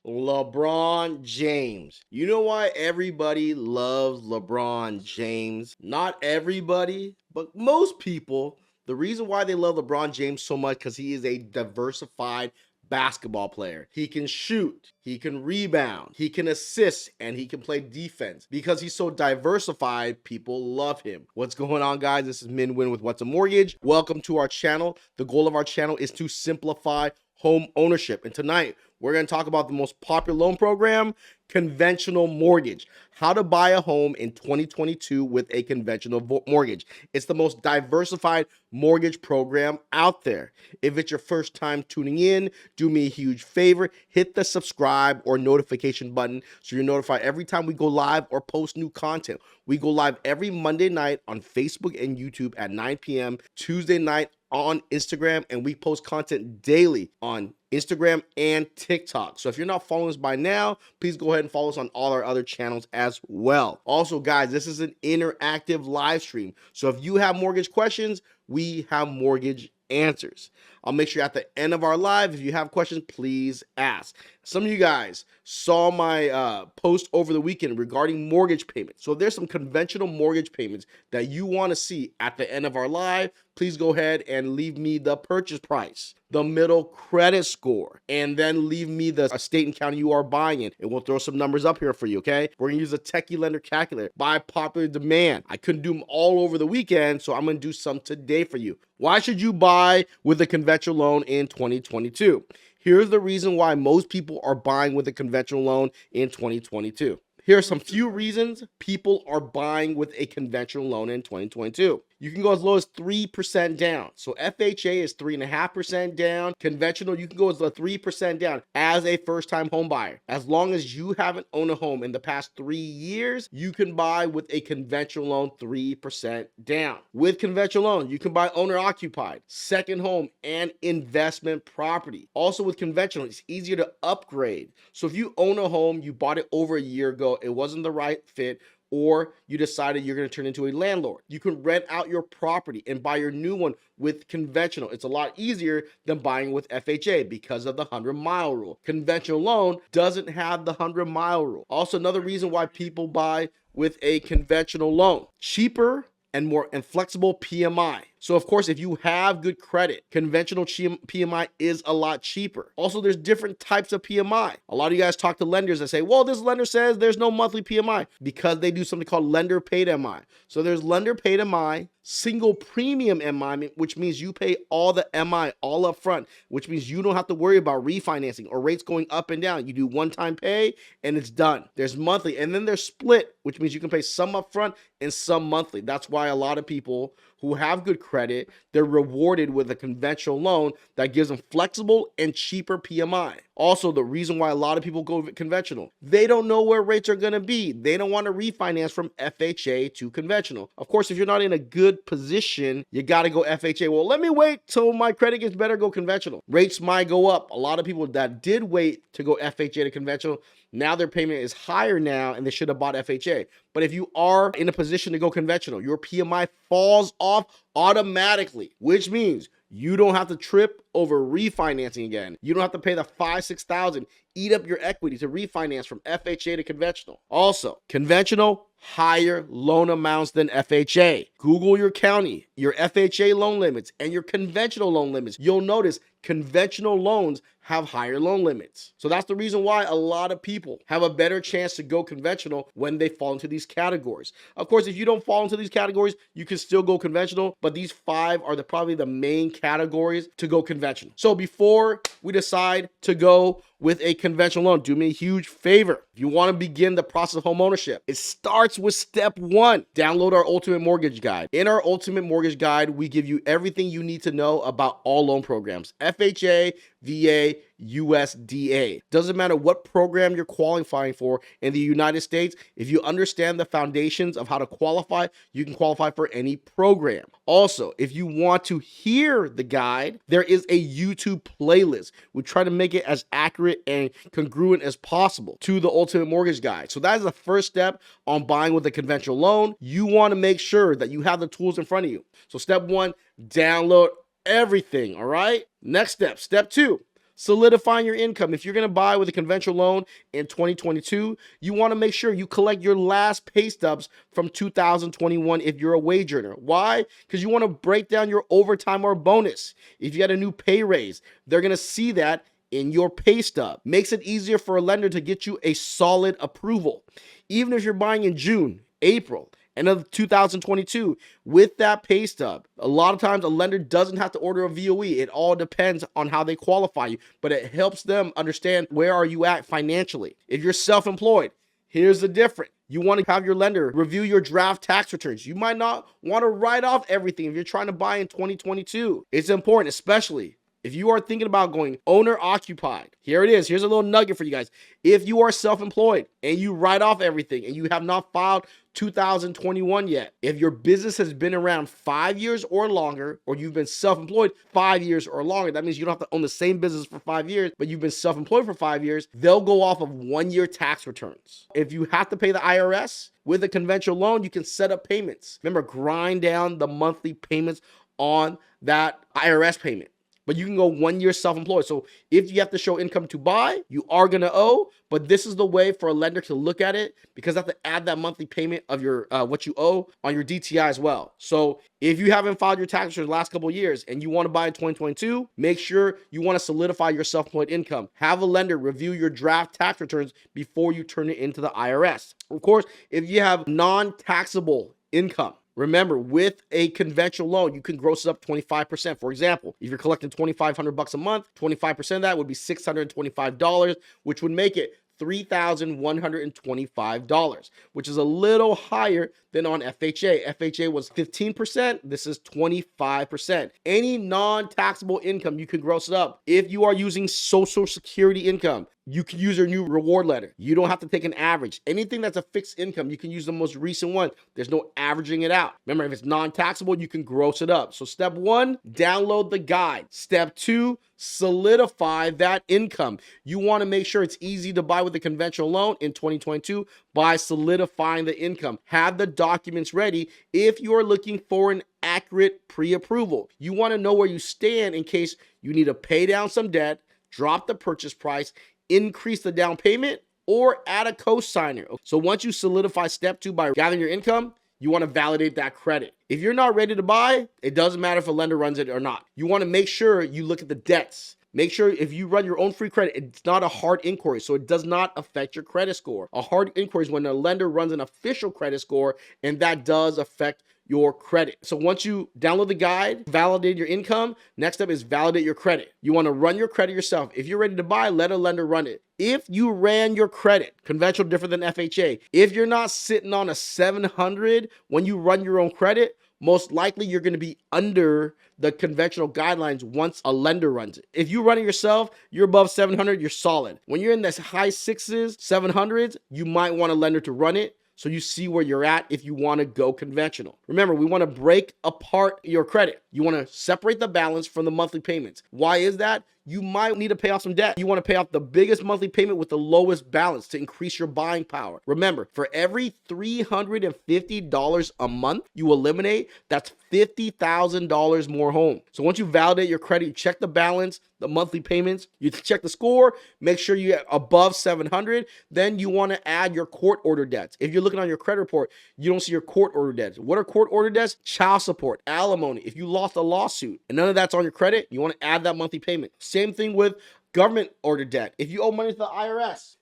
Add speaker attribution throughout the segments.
Speaker 1: LeBron James. You know why everybody loves LeBron James? Not everybody, but most people. The reason why they love LeBron James so much because he is a diversified basketball player. He can shoot, he can rebound, he can assist, and he can play defense. Because he's so diversified, people love him. What's going on, guys? This is Minh with What's a Mortgage. Welcome to our channel. The goal of our channel is to simplify home ownership. And tonight, we're going to talk about the most popular loan program, conventional mortgage. How to buy a home in 2022 with a conventional mortgage. It's the most diversified mortgage program out there. If it's your first time tuning in, do me a huge favor, hit the subscribe or notification button so you're notified every time we go live or post new content. We go live every Monday night on Facebook and YouTube at 9 p.m., Tuesday night on Instagram, and we post content daily on Instagram and TikTok. So if you're not following us by now, please go ahead and follow us on all our other channels as well. Also, guys, this is an interactive live stream. So if you have mortgage questions, we have mortgage answers. I'll make sure at the end of our live, if you have questions, please ask. Some of you guys saw my post over the weekend regarding mortgage payments. So if there's some conventional mortgage payments that you want to see at the end of our live, please go ahead and leave me the purchase price, the middle credit score, and then leave me the state and county you are buying in, and we'll throw some numbers up here for you, okay? We're gonna use a techie lender calculator by popular demand. I couldn't do them all over the weekend, so I'm gonna do some today for you. Why should you buy with a conventional loan in 2022? Here's the reason why most people are buying with a conventional loan in 2022. Here are some few reasons people are buying with a conventional loan in 2022. You can go as low as 3% down. So FHA is 3.5% down. Conventional, you can go as low as 3% down as a first-time home buyer. As long as you haven't owned a home in the past 3 years, you can buy with a conventional loan 3% down. With conventional loan, you can buy owner-occupied, second home, and investment property. Also with conventional, it's easier to upgrade. So if you own a home, you bought it over a year ago, it wasn't the right fit, or you decided you're going to turn into a landlord, you can rent out your property and buy your new one with conventional. It's a lot easier than buying with FHA because of the 100-mile rule. Conventional loan doesn't have the 100-mile rule. Also, another reason why people buy with a conventional loan, cheaper and more flexible PMI. So of course, if you have good credit, conventional PMI is a lot cheaper. Also, there's different types of PMI. A lot of you guys talk to lenders that say, well, this lender says there's no monthly PMI, because they do something called lender paid MI. So there's lender paid MI, single premium MI, which means you pay all the MI all up front, which means you don't have to worry about refinancing or rates going up and down. You do one-time pay and it's done. There's monthly, and then there's split, which means you can pay some up front and some monthly. That's why a lot of people who have good credit, they're rewarded with a conventional loan that gives them flexible and cheaper PMI. Also, the reason why a lot of people go conventional, they don't know where rates are going to be. They don't want to refinance from FHA to conventional. Of course, if you're not in a good position, you got to go FHA. Well, let me wait till my credit gets better, go conventional. Rates might go up. A lot of people that did wait to go FHA to conventional, now their payment is higher now and they should have bought FHA. But if you are in a position to go conventional, your PMI falls off automatically, which means you don't have to trip over refinancing again. You don't have to pay the $5,000-$6,000, eat up your equity to refinance from FHA to conventional. Also, conventional, higher loan amounts than FHA. Google your county, your FHA loan limits, and your conventional loan limits. You'll notice conventional loans have higher loan limits. So that's the reason why a lot of people have a better chance to go conventional when they fall into these categories. Of course, if you don't fall into these categories, you can still go conventional, but these 5 are probably the main categories to go conventional. So before we decide to go with a conventional loan, do me a huge favor. If you want to begin the process of home ownership, it starts with step 1. Download our Ultimate Mortgage Guide. In our Ultimate Mortgage Guide, we give you everything you need to know about all loan programs: FHA, VA, USDA. Doesn't matter what program you're qualifying for in the United States. If you understand the foundations of how to qualify, you can qualify for any program. Also, if you want to hear the guide, there is a YouTube playlist. We try to make it as accurate and congruent as possible to the Ultimate Mortgage Guide. So that is the first step on buying with a conventional loan. You want to make sure that you have the tools in front of you. So step 1, download everything, all right? Next step, step 2, Solidifying your income. If you're going to buy with a conventional loan in 2022, you want to make sure you collect your last pay stubs from 2021 if you're a wage earner. Why? Because you want to break down your overtime or bonus. If you had a new pay raise, they're going to see that in your pay stub. Makes it easier for a lender to get you a solid approval. Even if you're buying in June, April, and of 2022 with that pay stub, a lot of times a lender doesn't have to order a VOE. It all depends on how they qualify you, but it helps them understand where are you at financially. If you're self-employed, here's the difference. You want to have your lender review your draft tax returns. You might not want to write off everything if you're trying to buy in 2022. It's important, especially if you are thinking about going owner occupied. Here it is. Here's a little nugget for you guys. If you are self-employed and you write off everything and you have not filed 2021 yet, if your business has been around 5 years or longer, or you've been self-employed 5 years or longer, that means you don't have to own the same business for 5 years, but you've been self-employed for 5 years, they'll go off of 1-year tax returns. If you have to pay the IRS with a conventional loan, you can set up payments. Remember, grind down the monthly payments on that IRS payment. But you can go 1 year self-employed. So if you have to show income to buy, you are going to owe. But this is the way for a lender to look at it, because they have to add that monthly payment of your what you owe on your DTI as well. So if you haven't filed your tax returns the last couple of years and you want to buy in 2022, make sure you want to solidify your self-employed income. Have a lender review your draft tax returns before you turn it into the IRS. Of course, if you have non-taxable income, remember, with a conventional loan, you can gross it up 25%. For example, if you're collecting $2,500 a month, 25% of that would be $625, which would make it $3,125, which is a little higher than on FHA. FHA was 15%. This is 25%. Any non-taxable income, you can gross it up. If you are using Social Security income, you can use your new reward letter. You don't have to take an average. Anything that's a fixed income, you can use the most recent one. There's no averaging it out. Remember, if it's non-taxable, you can gross it up. So step 1, download the guide. Step 2, solidify that income. You want to make sure it's easy to buy with a conventional loan in 2022 by solidifying the income. Have the documents ready if you are looking for an accurate pre-approval. You want to know where you stand in case you need to pay down some debt, drop the purchase price, increase the down payment, or add a co-signer. So once you solidify step 2 by gathering your income, you want to validate that credit. If you're not ready to buy, it doesn't matter if a lender runs it or not. You want to make sure you look at the debts. Make sure if you run your own free credit, it's not a hard inquiry, so it does not affect your credit score. A hard inquiry is when a lender runs an official credit score, and that does affect your credit. So once you download the guide, validate your income, next step is validate your credit. You want to run your credit yourself. If you're ready to buy, let a lender run it. If you ran your credit, conventional different than FHA, if you're not sitting on a 700 when you run your own credit, most likely you're going to be under the conventional guidelines once a lender runs it. If you run it yourself, you're above 700, you're solid. When you're in the high 6s, 700s, you might want a lender to run it, so you see where you're at if you want to go conventional. Remember, we want to break apart your credit. You want to separate the balance from the monthly payments. Why is that? You might need to pay off some debt. You want to pay off the biggest monthly payment with the lowest balance to increase your buying power. Remember, for every $350 a month you eliminate, that's $50,000 more home. So once you validate your credit, you check the balance, the monthly payments, you check the score, make sure you're above 700, then you want to add your court order debts. If you're looking on your credit report, you don't see your court order debts. What are court order debts? Child support, alimony. If you lost a lawsuit and none of that's on your credit, you want to add that monthly payment. Same thing with government order debt. If you owe money to the IRS,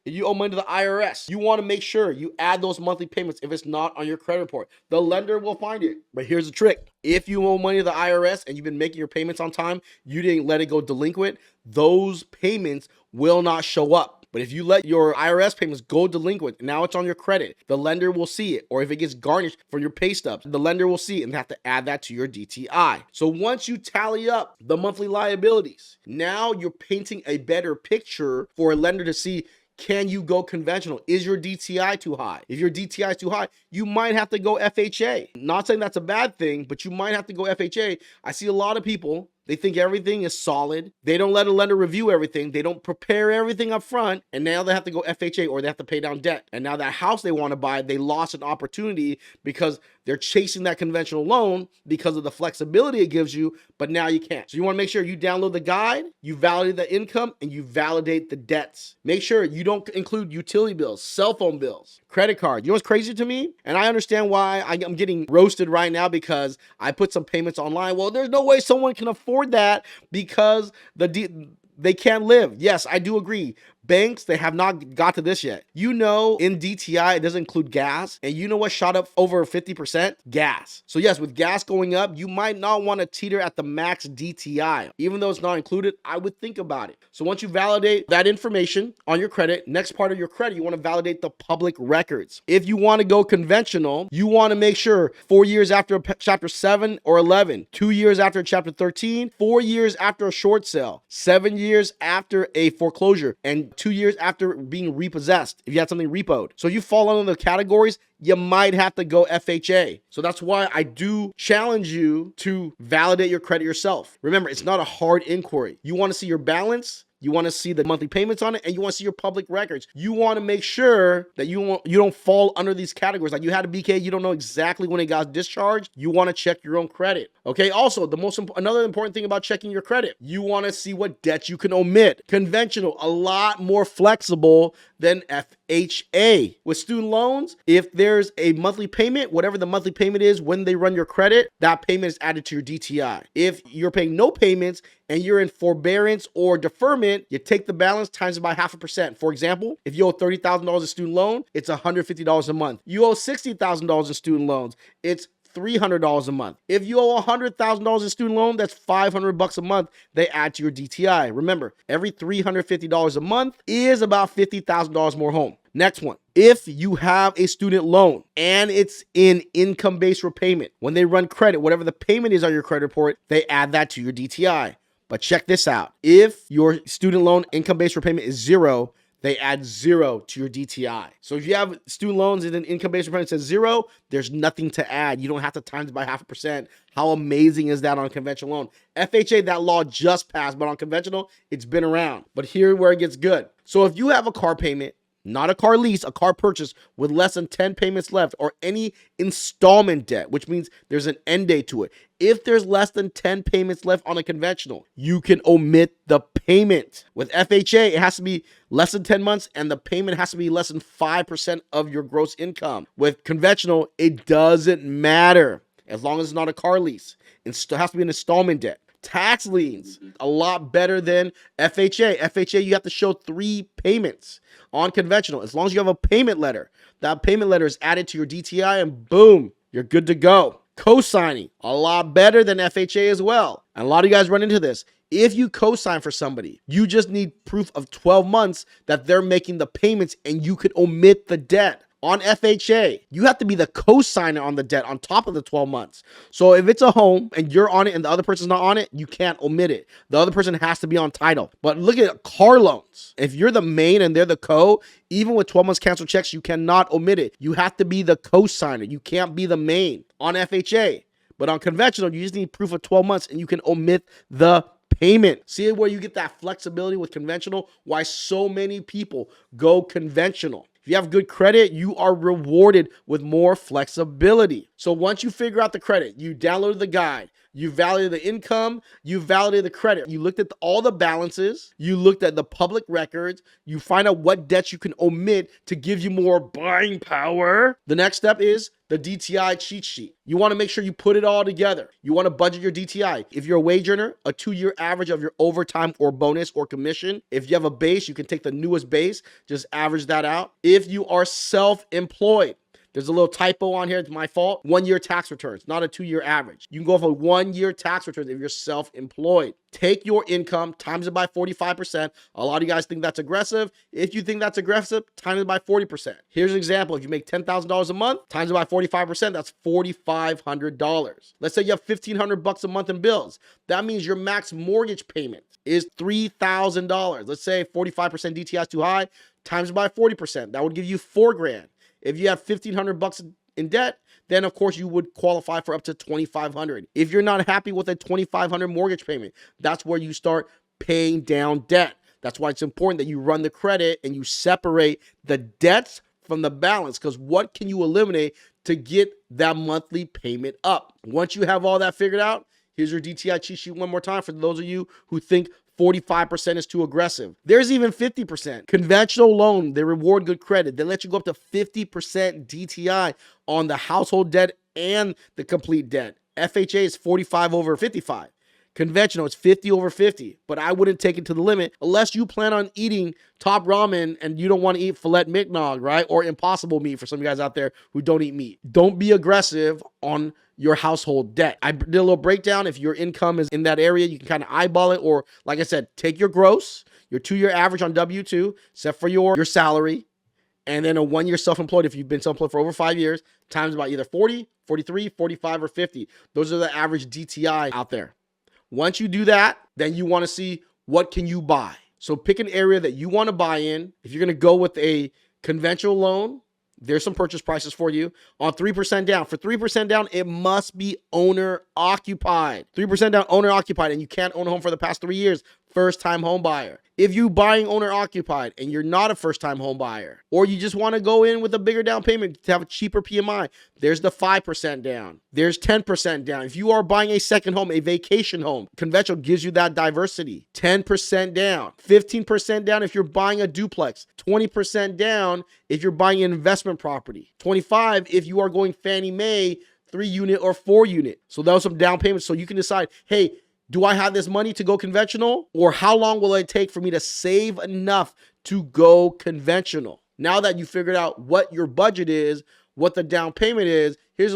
Speaker 1: you want to make sure you add those monthly payments if it's not on your credit report. The lender will find it. But here's the trick. If you owe money to the IRS and you've been making your payments on time, you didn't let it go delinquent, those payments will not show up. But if you let your IRS payments go delinquent, now it's on your credit, the lender will see it. Or if it gets garnished for your pay stubs, the lender will see it and have to add that to your DTI. So once you tally up the monthly liabilities, now you're painting a better picture for a lender to see, can you go conventional? Is your DTI too high? If your DTI is too high, you might have to go FHA. Not saying that's a bad thing, but you might have to go FHA. I see a lot of people, they think everything is solid. They don't let a lender review everything. They don't prepare everything up front. And now they have to go FHA or they have to pay down debt. And now that house they want to buy, they lost an opportunity because They're chasing that conventional loan because of the flexibility it gives you, but now you can't. So you want to make sure you download the guide, you validate the income, and you validate the debts. Make sure you don't include utility bills, cell phone bills, credit cards. You know what's crazy to me? And I understand why I'm getting roasted right now because I put some payments online. Well, there's no way someone can afford that because they can't live. Yes, I do agree. Banks, they have not got to this yet. You know, in DTI, it doesn't include gas. And you know what shot up over 50%? Gas. So yes, with gas going up, you might not want to teeter at the max DTI. Even though it's not included, I would think about it. So once you validate that information on your credit, next part of your credit, you want to validate the public records. If you want to go conventional, you want to make sure 4 years after chapter 7 or 11, 2 years after chapter 13, 4 years after a short sale, 7 years after a foreclosure, and 2 years after being repossessed, if you had something repoed. So if you fall under the categories, you might have to go FHA. So that's why I do challenge you to validate your credit yourself. Remember, it's not a hard inquiry. You want to see your balance, you want to see the monthly payments on it, and you want to see your public records. You want to make sure that you don't fall under these categories. Like you had a BK, you don't know exactly when it got discharged. You want to check your own credit. Okay. Also, another important thing about checking your credit, you want to see what debt you can omit. Conventional, a lot more flexible than FHA. With student loans, if there's a monthly payment, whatever the monthly payment is when they run your credit, that payment is added to your DTI. If you're paying no payments and you're in forbearance or deferment, you take the balance times it by 0.5%. For example, if you owe $30,000 in student loan, it's $150 a month. You owe $60,000 in student loans, it's $300 a month. If you owe $100,000 in student loan, that's $500 a month they add to your DTI. Remember, every $350 a month is about $50,000 more home. Next one. If you have a student loan and it's in income-based repayment, when they run credit, whatever the payment is on your credit report, they add that to your DTI. But check this out. If your student loan income-based repayment is 0, they add 0 to your DTI. So if you have student loans and an income-based repayment says 0, there's nothing to add. You don't have to times by 0.5%. How amazing is that on a conventional loan? FHA, that law just passed, but on conventional, it's been around. But here's where it gets good. So if you have a car payment, not a car lease, a car purchase with less than 10 payments left, or any installment debt, which means there's an end date to it. If there's less than 10 payments left on a conventional, you can omit the payment. With FHA, it has to be less than 10 months and the payment has to be less than 5% of your gross income. With conventional, it doesn't matter as long as it's not a car lease. It still has to be an installment debt. Tax liens, a lot better than FHA. FHA, you have to show 3 payments. On conventional, as long as you have a payment letter, that payment letter is added to your DTI and boom, you're good to go. Co-signing, a lot better than FHA as well. And a lot of you guys run into this. If you co-sign for somebody, you just need proof of 12 months that they're making the payments and you could omit the debt. On FHA, you have to be the co-signer on the debt on top of the 12 months. So if it's a home and you're on it and the other person's not on it, you can't omit it. The other person has to be on title. But look at car loans. If you're the main and they're the co, even with 12 months canceled checks, you cannot omit it. You have to be the co-signer. You can't be the main on FHA. But on conventional, you just need proof of 12 months and you can omit the payment. See where you get that flexibility with conventional? Why so many people go conventional. If you have good credit, you are rewarded with more flexibility. So once you figure out the credit, you downloaded the guide, you validated the income, you validated the credit, you looked at all the balances, you looked at the public records, you find out what debts you can omit to give you more buying power. The next step is the DTI cheat sheet. You want to make sure you put it all together. You want to budget your DTI. If you're a wage earner, a 2-year average of your overtime or bonus or commission. If you have a base, you can take the newest base, just average that out. If you are self-employed, there's a little typo on here. It's my fault. 1-year tax returns, not a 2-year average. You can go for 1-year tax returns if you're self-employed. Take your income, times it by 45%. A lot of you guys think that's aggressive. If you think that's aggressive, times it by 40%. Here's an example. If you make $10,000 a month, times it by 45%, that's $4,500. Let's say you have $1,500 a month in bills. That means your max mortgage payment is $3,000. Let's say 45% DTI is too high, times it by 40%. That would give you $4,000. If you have $1,500 in debt, then of course you would qualify for up to $2,500. If you're not happy with a $2,500 mortgage payment, that's where you start paying down debt. That's why it's important that you run the credit and you separate the debts from the balance, because what can you eliminate to get that monthly payment up. Once you have all that figured out, here's your DTI cheat sheet one more time for those of you who think 45% is too aggressive. There's even 50%. Conventional loan, they reward good credit. They let you go up to 50% DTI on the household debt and the complete debt. FHA is 45 over 55. Conventional, it's 50 over 50, but I wouldn't take it to the limit unless you plan on eating top ramen and you don't want to eat filet mignon, right? Or impossible meat for some of you guys out there who don't eat meat. Don't be aggressive on your household debt. I did a little breakdown. If your income is in that area, you can kind of eyeball it, or like I said, take your gross, your 2-year average on W-2, set for your salary, and then a 1-year self-employed, if you've been self-employed for over 5 years, times about either 40, 43, 45, or 50. Those are the average DTI out there. Once you do that, then you want to see what can you buy. So pick an area that you want to buy in. If you're going to go with a conventional loan, there's some purchase prices for you on 3% down. For 3% down, it must be owner occupied. 3% down, owner occupied, and you can't own a home for the past 3 years. First-time home buyer. If you buying owner occupied and you're not a first-time home buyer, or you just want to go in with a bigger down payment to have a cheaper PMI, there's the 5% down. There's 10% down. If you are buying a second home, a vacation home, conventional gives you that diversity. 10% down. 15% down if you're buying a duplex. 20% down if you're buying an investment property. 25 if you are going Fannie Mae 3-unit or 4-unit. So those are some down payments. So you can decide, hey, do I have this money to go conventional? Or how long will it take for me to save enough to go conventional? Now that you figured out what your budget is, what the down payment is, here's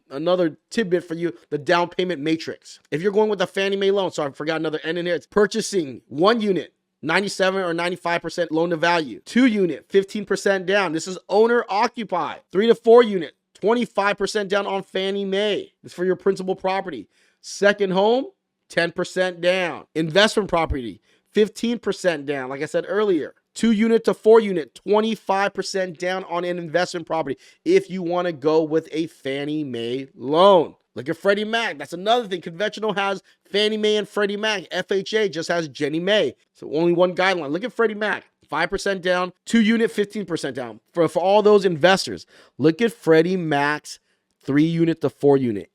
Speaker 1: another tidbit for you, the down payment matrix. If you're going with a Fannie Mae loan, sorry, I forgot another N in here. It's purchasing 1 unit, 97 or 95% loan to value. 2 unit, 15% down. This is owner occupied. 3 to 4 unit, 25% down on Fannie Mae. It's for your principal property. Second home, 10% down. Investment property, 15% down. Like I said earlier, 2 unit to 4 unit, 25% down on an investment property if you want to go with a Fannie Mae loan. Look at Freddie Mac. That's another thing. Conventional has Fannie Mae and Freddie Mac. FHA just has Ginnie Mae. So only one guideline. Look at Freddie Mac. 5% down, 2 unit, 15% down. For all those investors, look at Freddie Mac's 3 unit to 4 unit.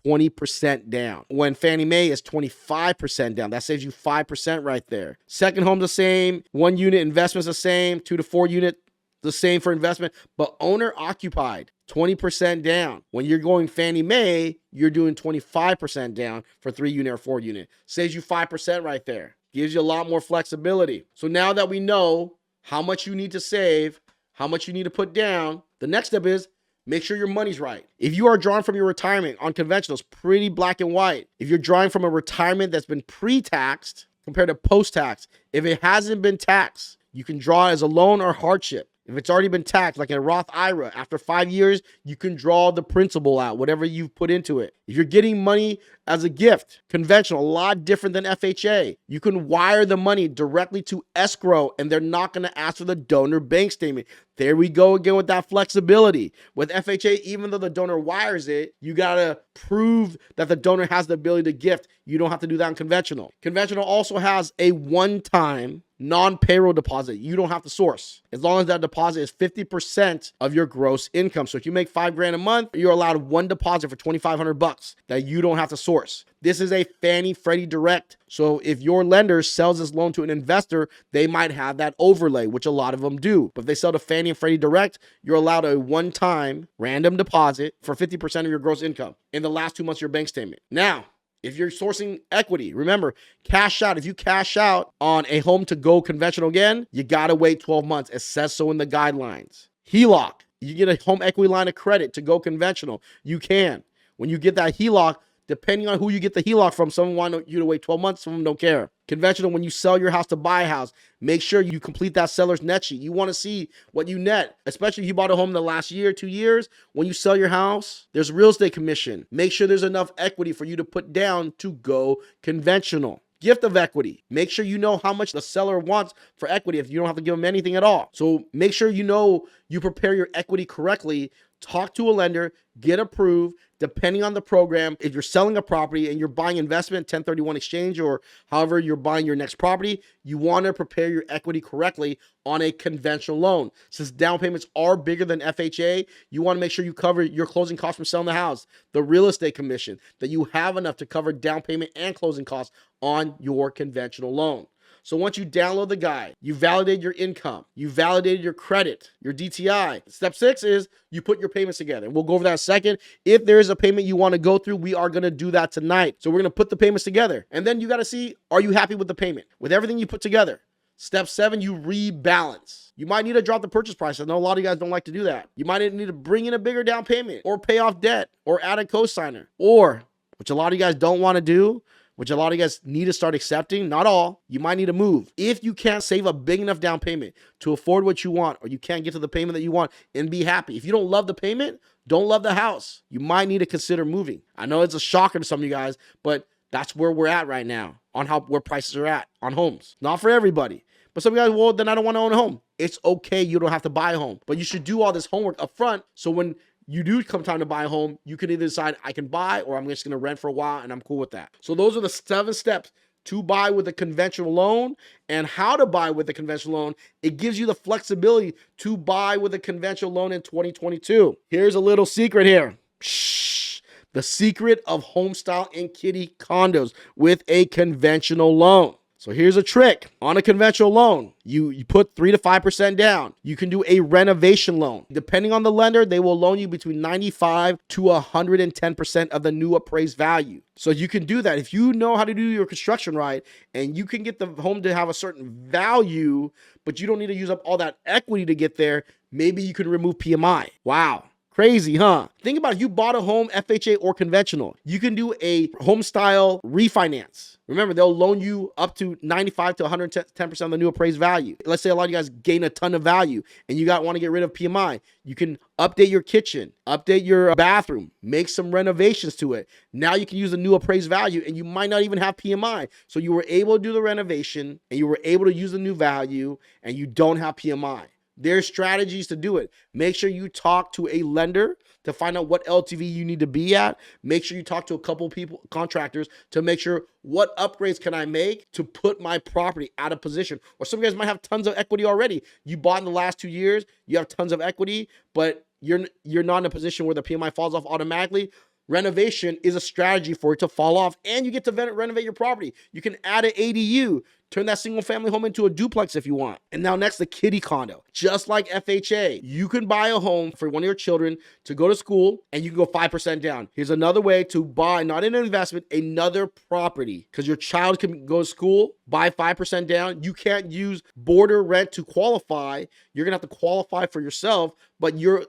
Speaker 1: 20% down. When Fannie Mae is 25% down, that saves you 5% right there. Second home the same, 1 unit investments the same, 2 to 4 unit the same for investment, but owner occupied 20% down. When you're going Fannie Mae, you're doing 25% down for 3 unit or 4 unit. Saves you 5% right there. Gives you a lot more flexibility. So now that we know how much you need to save, how much you need to put down, the next step is make sure your money's right. If you are drawing from your retirement on conventional, it's pretty black and white. If you're drawing from a retirement that's been pre-taxed compared to post-tax, if it hasn't been taxed, you can draw as a loan or hardship. If it's already been taxed, like in a Roth IRA, after 5 years, you can draw the principal out, whatever you've put into it. If you're getting money as a gift, conventional, a lot different than FHA. You can wire the money directly to escrow, and they're not going to ask for the donor bank statement. There we go again with that flexibility. With FHA, even though the donor wires it, you got to prove that the donor has the ability to gift. You don't have to do that in conventional. Conventional also has a one-time non-payroll deposit. You don't have to source. As long as that deposit is 50% of your gross income. So if you make $5,000 a month, you're allowed one deposit for $2,500 that you don't have to source. This is a Fannie Freddie Direct. So if your lender sells this loan to an investor, they might have that overlay, which a lot of them do. But if they sell to Fannie and Freddie Direct, you're allowed a one-time random deposit for 50% of your gross income in the last 2 months of your bank statement. Now, if you're sourcing equity, remember, cash out. If you cash out on a home to go conventional again, you got to wait 12 months. It says so in the guidelines. HELOC, you get a home equity line of credit to go conventional. You can. When you get that HELOC, depending on who you get the HELOC from, some want you to wait 12 months, some of them don't care. Conventional, when you sell your house to buy a house, make sure you complete that seller's net sheet. You want to see what you net, especially if you bought a home in the last year, 2 years. When you sell your house, there's real estate commission. Make sure there's enough equity for you to put down to go conventional. Gift of equity. Make sure you know how much the seller wants for equity if you don't have to give them anything at all. So make sure you know you prepare your equity correctly talk to a lender, get approved. Depending on the program, if you're selling a property and you're buying investment, 1031 exchange, or however you're buying your next property, you want to prepare your equity correctly on a conventional loan. Since down payments are bigger than FHA, you want to make sure you cover your closing costs from selling the house, the real estate commission, that you have enough to cover down payment and closing costs on your conventional loan. So once you download the guide, you validate your income, you validated your credit, your DTI. Step 6 is you put your payments together. And we'll go over that in a second. If there is a payment you want to go through, we are going to do that tonight. So we're going to put the payments together. And then you got to see, are you happy with the payment? With everything you put together. Step 7, you rebalance. You might need to drop the purchase price. I know a lot of you guys don't like to do that. You might need to bring in a bigger down payment or pay off debt or add a cosigner, or, which a lot of you guys don't want to do, which a lot of you guys need to start accepting, not all, you might need to move. If you can't save a big enough down payment to afford what you want, or you can't get to the payment that you want and be happy. If you don't love the payment, don't love the house, you might need to consider moving. I know it's a shocker to some of you guys, but that's where we're at right now on where prices are at on homes. Not for everybody. But some of you guys, well, then I don't want to own a home. It's okay, you don't have to buy a home. But you should do all this homework up front, so when you do come time to buy a home, you can either decide I can buy, or I'm just going to rent for a while and I'm cool with that. So those are the 7 steps to buy with a conventional loan, and how to buy with a conventional loan. It gives you the flexibility to buy with a conventional loan in 2022. Here's a little secret here. Shh. The secret of home style and kiddie condos with a conventional loan. So here's a trick. On a conventional loan, you put 3 to 5% down. You can do a renovation loan. Depending on the lender, they will loan you between 95 to 110% of the new appraised value. So you can do that if you know how to do your construction right, and you can get the home to have a certain value, but you don't need to use up all that equity to get there. Maybe you can remove PMI. Wow. Crazy, huh? Think about it. You bought a home, FHA or conventional. You can do a home style refinance. Remember, they'll loan you up to 95 to 110% of the new appraised value. Let's say a lot of you guys gain a ton of value and you want to get rid of PMI. You can update your kitchen, update your bathroom, make some renovations to it. Now you can use the new appraised value, and you might not even have PMI. So you were able to do the renovation and you were able to use the new value, and you don't have PMI. There's strategies to do it. Make sure you talk to a lender to find out what LTV you need to be at. Make sure you talk to a couple people, contractors, to make sure what upgrades can I make to put my property out of position. Or some of you guys might have tons of equity already. You bought in the last 2 years, you have tons of equity, but you're not in a position where the PMI falls off automatically. Renovation is a strategy for it to fall off, and you get to renovate your property. You can add an ADU, turn that single family home into a duplex if you want. And now next, the kiddie condo. Just like FHA, you can buy a home for one of your children to go to school, and you can go 5% down. Here's another way to buy, not an investment, another property. Because your child can go to school, buy 5% down. You can't use border rent to qualify. You're gonna have to qualify for yourself, but you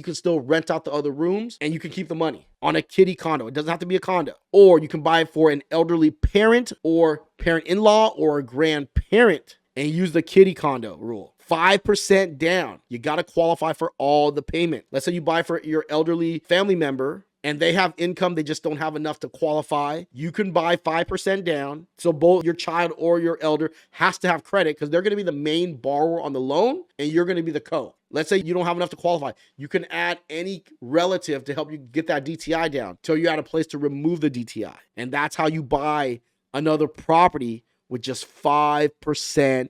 Speaker 1: can still rent out the other rooms, and you can keep the money on a kiddie condo. It doesn't have to be a condo. Or you can buy it for an elderly parent or parent-in-law or a grandparent and use the kiddie condo rule. 5% down. You got to qualify for all the payment. Let's say you buy for your elderly family member and they have income, they just don't have enough to qualify. You can buy 5% down. So both your child or your elder has to have credit, because they're going to be the main borrower on the loan and you're going to be the co. Let's say you don't have enough to qualify. You can add any relative to help you get that DTI down till you're at a place to remove the DTI. And that's how you buy another property with just 5%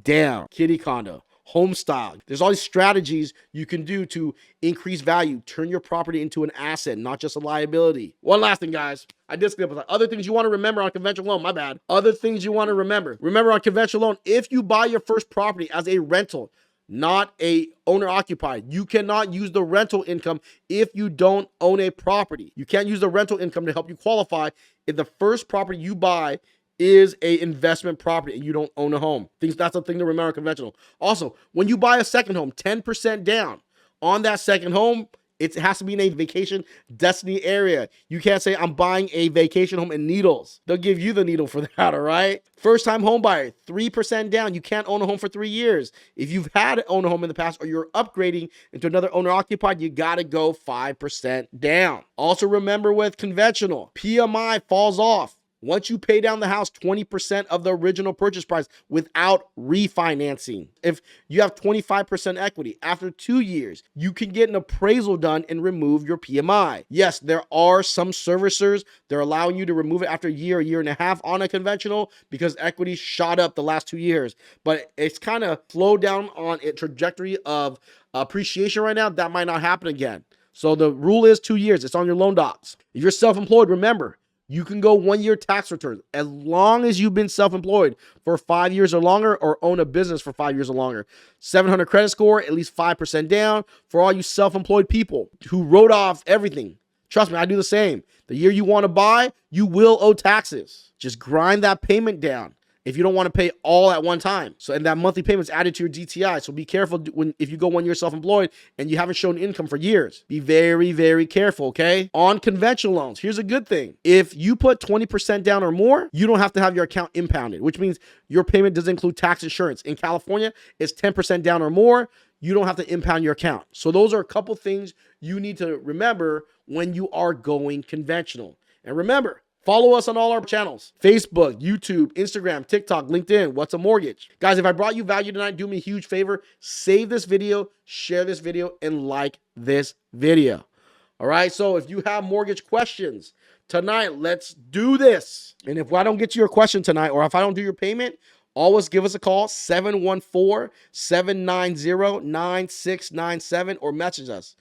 Speaker 1: down. Kiddie condo, home style. There's all these strategies you can do to increase value, turn your property into an asset, not just a liability. One last thing, guys. I did skip other things you want to remember on conventional loan. My bad. Other things you want to remember. Remember on conventional loan, if you buy your first property as a rental, not a owner occupied, you cannot use the rental income if you don't own a property. You can't use the rental income to help you qualify if the first property you buy is a investment property and you don't own a home. That's a thing to remember on conventional. Also, when you buy a second home, 10% down on that second home, it has to be in a vacation destiny area. You can't say I'm buying a vacation home in Needles. They'll give you the needle for that, all right? First time home buyer, 3% down. You can't own a home for 3 years. If you've had to own a home in the past or you're upgrading into another owner occupied, you gotta go 5% down. Also remember with conventional, PMI falls off. Once you pay down the house 20% of the original purchase price without refinancing. If you have 25% equity, after 2 years, you can get an appraisal done and remove your PMI. Yes, there are some servicers, they're allowing you to remove it after a year and a half on a conventional because equity shot up the last 2 years. But it's kind of slowed down on a trajectory of appreciation right now. That might not happen again. So the rule is 2 years. It's on your loan docs. If you're self-employed, remember, you can go 1 year tax returns as long as you've been self-employed for 5 years or longer or own a business for 5 years or longer. 700 credit score, at least 5% down for all you self-employed people who wrote off everything. Trust me, I do the same. The year you want to buy, you will owe taxes. Just grind that payment down if you don't want to pay all at one time. So, and that monthly payment's added to your DTI. So be careful if you go 1 year self-employed and you haven't shown income for years. Be very, very careful, okay? On conventional loans, here's a good thing. If you put 20% down or more, you don't have to have your account impounded, which means your payment doesn't include tax insurance. In California, it's 10% down or more. You don't have to impound your account. So those are a couple things you need to remember when you are going conventional. And remember, follow us on all our channels: Facebook, YouTube, Instagram, TikTok, LinkedIn. What's a Mortgage? Guys, if I brought you value tonight, do me a huge favor. Save this video, share this video, and like this video. All right, so if you have mortgage questions tonight, let's do this. And if I don't get to your question tonight, or if I don't do your payment, always give us a call, 714-790-9697, or message us.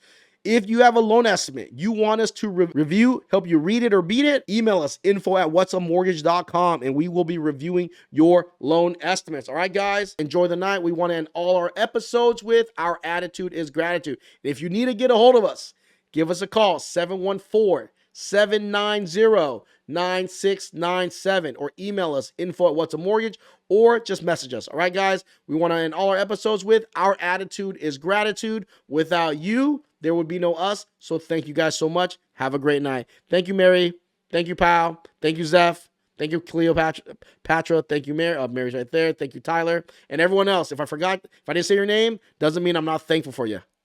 Speaker 1: If you have a loan estimate you want us to review, help you read it or beat it, email us, info@whatsamortgage.com, and we will be reviewing your loan estimates. All right, guys, enjoy the night. We want to end all our episodes with our attitude is gratitude. If you need to get a hold of us, give us a call, 714-790-9697, or email us, info@whatsamortgage, or just message us. All right, guys, we want to end all our episodes with our attitude is gratitude. Without you, there would be no us. So thank you guys so much. Have a great night. Thank you, Mary. Thank you, Pal. Thank you, Zeph. Thank you, Cleopatra. Thank you, Mary. Mary's right there. Thank you, Tyler. And everyone else. If I didn't say your name, doesn't mean I'm not thankful for you.